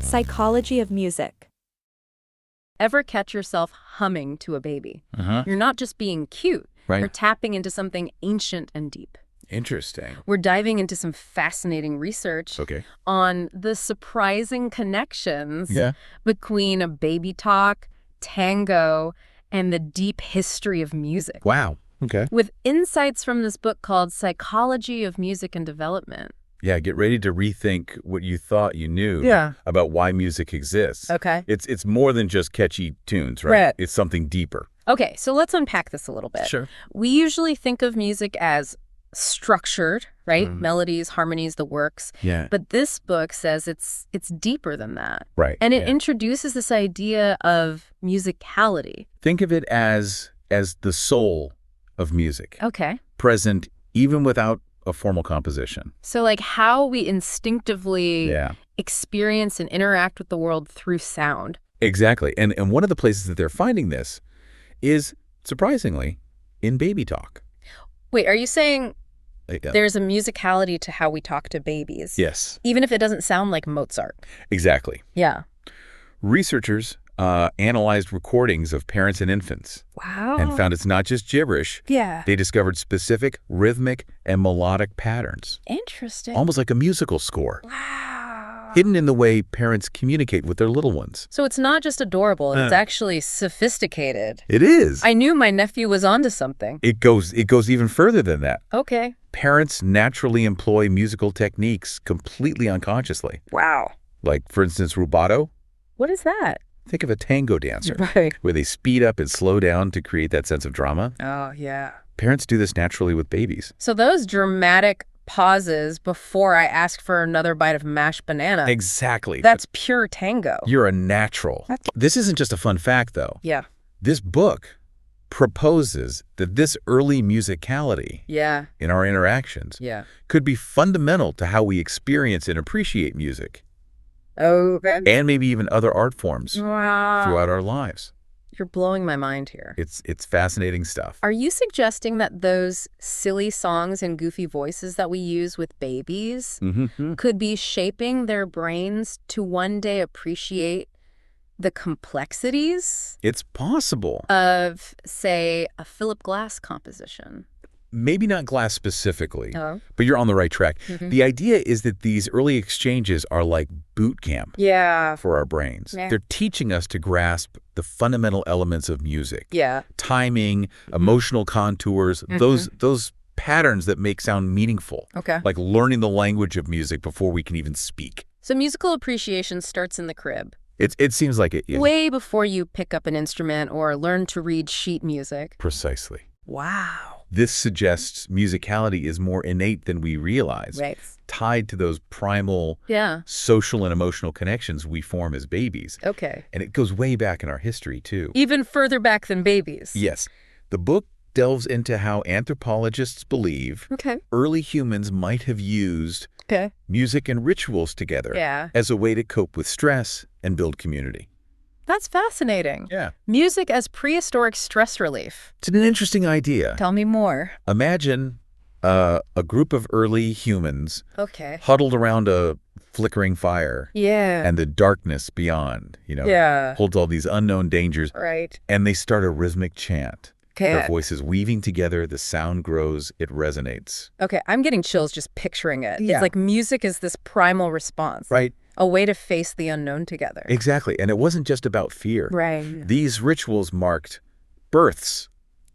Psychology of music. Ever catch yourself humming to a baby? You're not just being cute. Right. You're tapping into something ancient and deep. Interesting. We're diving into some fascinating research on the surprising connections between a baby talk, tango, and the deep history of music. Wow. Okay. With insights from this book called Psychology of Music and Development. Yeah, get ready to rethink what you thought you knew about why music exists. Okay. It's more than just catchy tunes, right? It's something deeper. Okay, so let's unpack this a little bit. Sure. We usually think of music as structured, right? Melodies, harmonies, the works. Yeah. But this book says it's deeper than that. Right. And it introduces this idea of musicality. Think of it as the soul of music. Okay. Present even without a formal composition. So like how we instinctively experience and interact with the world through sound. Exactly. And one of the places that they're finding this is, surprisingly, in baby talk. Wait, are you saying there's a musicality to how we talk to babies? Yes. Even if it doesn't sound like Mozart? Exactly. Yeah. Researchers analyzed recordings of parents and infants. Wow. And found it's not just gibberish. Yeah. They discovered specific rhythmic and melodic patterns. Interesting. Almost like a musical score. Wow. Hidden in the way parents communicate with their little ones. So it's not just adorable, it's actually sophisticated. It is. I knew my nephew was onto something. It goes even further than that. Okay. Parents naturally employ musical techniques completely unconsciously. Wow. Like, for instance, rubato. What is that? Think of a tango dancer. Right. Where they speed up and slow down to create that sense of drama. Oh, yeah. Parents do this naturally with babies. So those dramatic pauses before I ask for another bite of mashed banana. Exactly. That's pure tango. You're a natural. This isn't just a fun fact, though. Yeah. This book proposes that this early musicality in our interactions could be fundamental to how we experience and appreciate music. Okay. And maybe even other art forms Wow. throughout our lives. You're blowing my mind here. It's fascinating stuff. Are you suggesting that those silly songs and goofy voices that we use with babies could be shaping their brains to one day appreciate the complexities? It's possible. Of, say, a Philip Glass composition? Maybe not Glass specifically, but you're on the right track. The idea is that these early exchanges are like boot camp for our brains. They're teaching us to grasp the fundamental elements of music. Timing, emotional contours, those patterns that make sound meaningful. Like learning the language of music before we can even speak. So musical appreciation starts in the crib. It seems like it. Yeah. Way before you pick up an instrument or learn to read sheet music. Precisely. Wow. This suggests musicality is more innate than we realize, tied to those primal social and emotional connections we form as babies. And it goes way back in our history, too. Even further back than babies. Yes. The book delves into how anthropologists believe early humans might have used music and rituals together as a way to cope with stress and build community. That's fascinating. Yeah. Music as prehistoric stress relief. It's an interesting idea. Tell me more. Imagine a group of early humans huddled around a flickering fire. And the darkness beyond, holds all these unknown dangers. And they start a rhythmic chant. Their voices weaving together, the sound grows, it resonates. I'm getting chills just picturing it. It's like music is this primal response. A way to face the unknown together. Exactly. And it wasn't just about fear. These rituals marked births,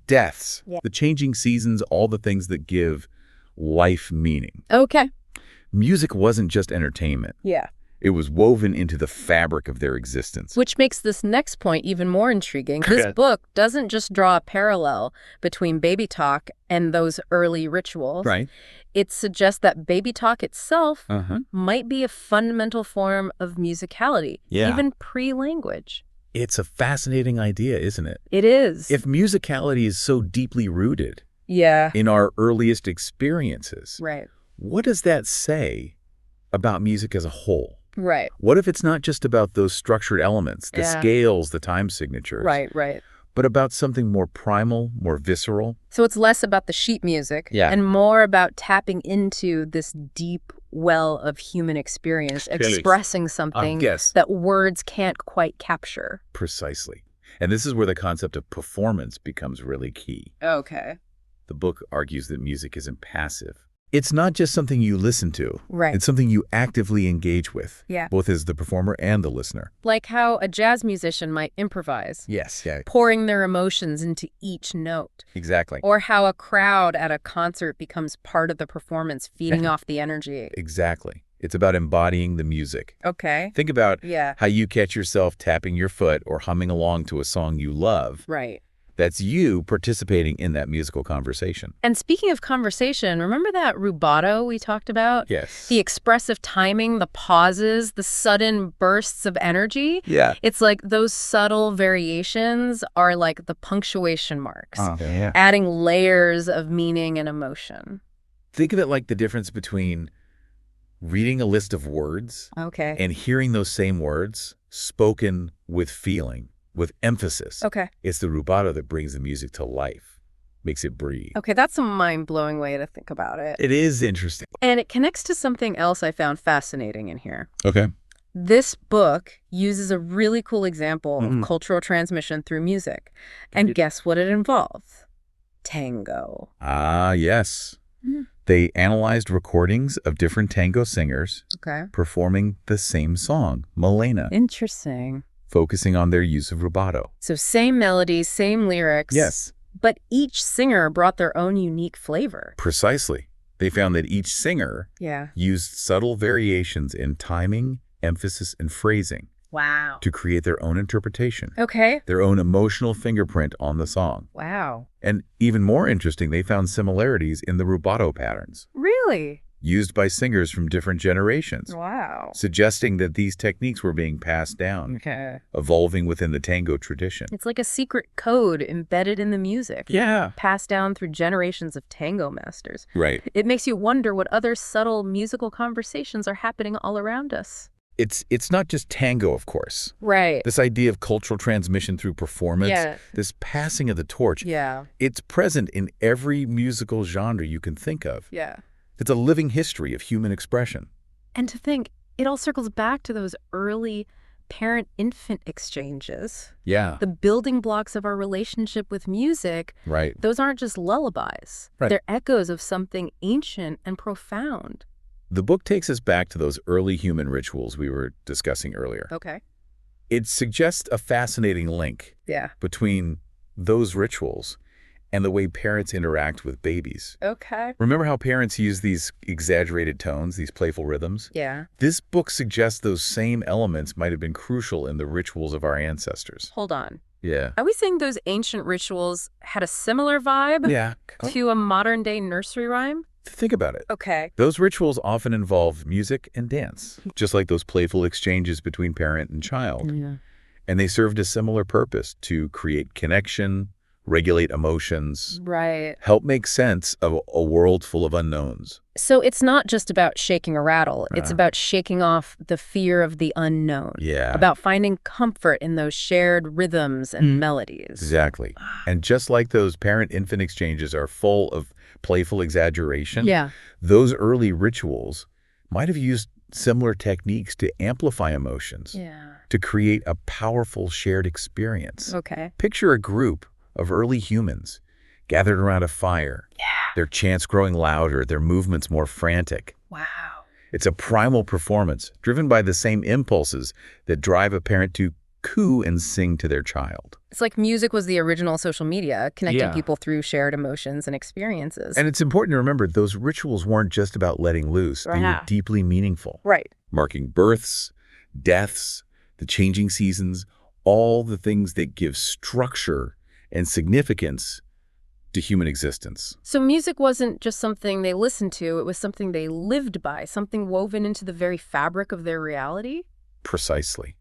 deaths, the changing seasons, all the things that give life meaning. Music wasn't just entertainment. It was woven into the fabric of their existence. Which makes this next point even more intriguing. This book doesn't just draw a parallel between baby talk and those early rituals. It suggests that baby talk itself might be a fundamental form of musicality, even pre-language. It's a fascinating idea, isn't it? It is. If musicality is so deeply rooted in our earliest experiences, what does that say about music as a whole? What if it's not just about those structured elements, the scales, the time signatures? But about something more primal, more visceral? So it's less about the sheet music and more about tapping into this deep well of human experience, expressing something that words can't quite capture. Precisely. And this is where the concept of performance becomes really key. Okay. The book argues that music isn't passive. It's not just something you listen to. Right. It's something you actively engage with, yeah, both as the performer and the listener. Like how a jazz musician might improvise. Yes, yeah. Pouring their emotions into each note. Exactly. Or how a crowd at a concert becomes part of the performance, feeding off the energy. Exactly. It's about embodying the music. Okay. Think about how you catch yourself tapping your foot or humming along to a song you love. Right. That's you participating in that musical conversation. And speaking of conversation, remember that rubato we talked about? Yes. The expressive timing, the pauses, the sudden bursts of energy? Yeah. It's like those subtle variations are like the punctuation marks, adding layers of meaning and emotion. Think of it like the difference between reading a list of words and hearing those same words spoken with feeling. With emphasis. Okay. It's the rubato that brings the music to life, makes it breathe. Okay, that's a mind-blowing way to think about it. It is interesting. And it connects to something else I found fascinating in here. Okay. This book uses a really cool example of cultural transmission through music. And guess what it involves? Tango. Ah, yes. They analyzed recordings of different tango singers performing the same song, Milena. Interesting. Focusing on their use of rubato. So same melodies, same lyrics. Yes. But each singer brought their own unique flavor. Precisely. They found that each singer used subtle variations in timing, emphasis, and phrasing. Wow. To create their own interpretation. Okay. Their own emotional fingerprint on the song. Wow. And even more interesting, they found similarities in the rubato patterns. Really? Used by singers from different generations. Wow. Suggesting that these techniques were being passed down, evolving within the tango tradition. It's like a secret code embedded in the music. Yeah. Passed down through generations of tango masters. Right. It makes you wonder what other subtle musical conversations are happening all around us. It's not just tango, of course. Right. This idea of cultural transmission through performance, this passing of the torch, it's present in every musical genre you can think of. Yeah. It's a living history of human expression. And to think, it all circles back to those early parent-infant exchanges. Yeah. The building blocks of our relationship with music. Right. Those aren't just lullabies. Right. They're echoes of something ancient and profound. The book takes us back to those early human rituals we were discussing earlier. Okay. It suggests a fascinating link between those rituals and the way parents interact with babies. Okay. Remember how parents use these exaggerated tones, these playful rhythms? Yeah. This book suggests those same elements might have been crucial in the rituals of our ancestors. Hold on. Yeah. Are we saying those ancient rituals had a similar vibe to a modern-day nursery rhyme? Think about it. Okay. Those rituals often involve music and dance, just like those playful exchanges between parent and child. Yeah. And they served a similar purpose to create connection, regulate emotions, help make sense of a world full of unknowns. So it's not just about shaking a rattle. It's about shaking off the fear of the unknown. Yeah. About finding comfort in those shared rhythms and melodies. Exactly. And just like those parent-infant exchanges are full of playful exaggeration, those early rituals might have used similar techniques to amplify emotions, to create a powerful shared experience. Okay. Picture a group of early humans gathered around a fire, their chants growing louder, their movements more frantic. Wow. It's a primal performance driven by the same impulses that drive a parent to coo and sing to their child. It's like music was the original social media, connecting people through shared emotions and experiences. And it's important to remember those rituals weren't just about letting loose. They were deeply meaningful. Right. Marking births, deaths, the changing seasons, all the things that give structure and significance to human existence. So music wasn't just something they listened to, it was something they lived by, something woven into the very fabric of their reality? Precisely.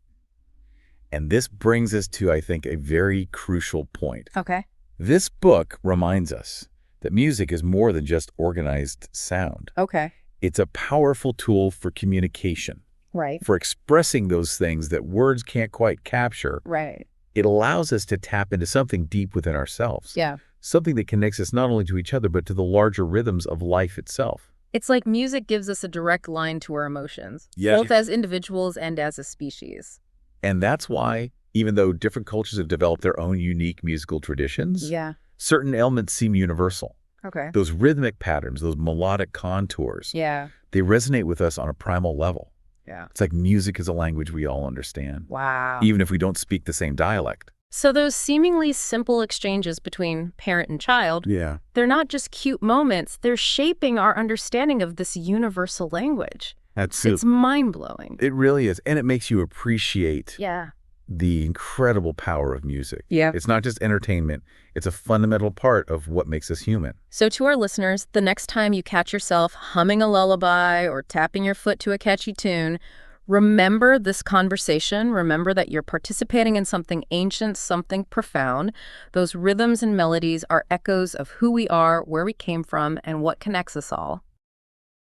And this brings us to, I think, a very crucial point. Okay. This book reminds us that music is more than just organized sound. Okay. It's a powerful tool for communication. Right. For expressing those things that words can't quite capture. Right. It allows us to tap into something deep within ourselves. Yeah. Something that connects us not only to each other, but to the larger rhythms of life itself. It's like music gives us a direct line to our emotions, both as individuals and as a species. And that's why, even though different cultures have developed their own unique musical traditions, certain elements seem universal. Okay. Those rhythmic patterns, those melodic contours, they resonate with us on a primal level. Yeah. It's like music is a language we all understand. Wow. Even if we don't speak the same dialect. So those seemingly simple exchanges between parent and child, they're not just cute moments, they're shaping our understanding of this universal language. It's mind-blowing. It really is. And it makes you appreciate the incredible power of music. Yeah. It's not just entertainment. It's a fundamental part of what makes us human. So to our listeners, the next time you catch yourself humming a lullaby or tapping your foot to a catchy tune, remember this conversation. Remember that you're participating in something ancient, something profound. Those rhythms and melodies are echoes of who we are, where we came from, and what connects us all.